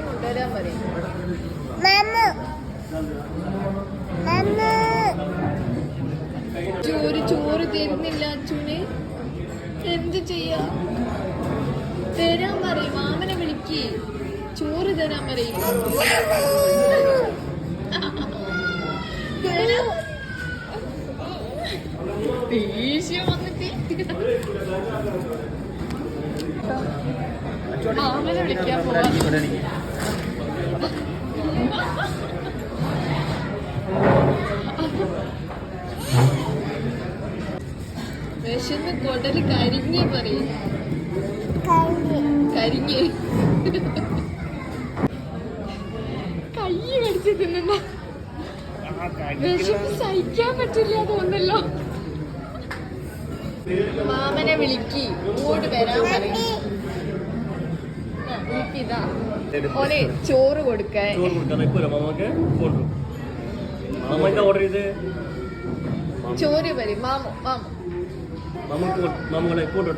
കൊണ്ടുവരാൻ പറയും. ചോറ് തരുന്നില്ല അച്ഛന്. എന്ത് ചെയ്യാ? തരാൻ പറയും. മാമനെ വിളിക്ക്. ചോറ് തരാൻ പറയും. ദേഷ്യം വന്നിട്ട് മാമനെ വിളിക്കാൻ പോവാ. വിശന്ന് കൊടല് കരിഞ്ഞേ പറയും. കരിഞ്ഞ് കൈ കടിച്ച് തിന്നണ്ട. വിശന്ന് സഹിക്കാൻ പറ്റില്ല തോന്നല്ലോ. മാമനെ വിളിക്ക്. ഇങ്ങോട്ട് വരാൻ പറയും. ഇതാ ഓനെ ചോറ് കൊടുക്കാൻ. ചോറ് പറയും. മാമു മാമു മാമകളെ പോട്ടോ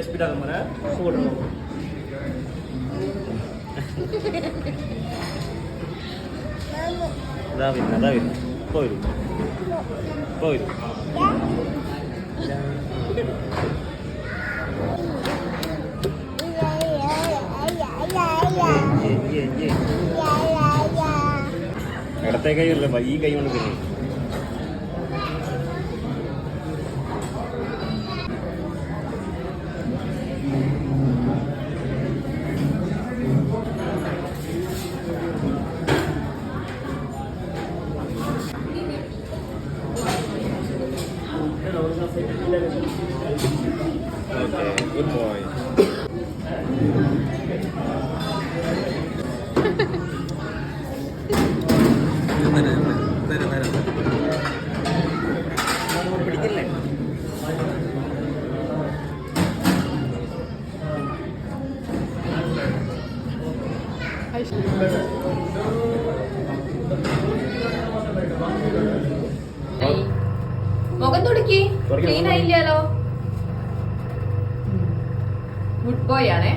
സ്പീഡാ പോട്ടോ. പോരും പോരും. ഇടത്തെ കൈ അല്ല, ഈ കൈ കൊണ്ട് പിന്നെ good boy. പിടിക്കില്ലേ? മുഖം തുടക്കി. ക്ലീൻ ആയില്ലല്ലോ. ഗുഡ് ബോയ് ആണേ.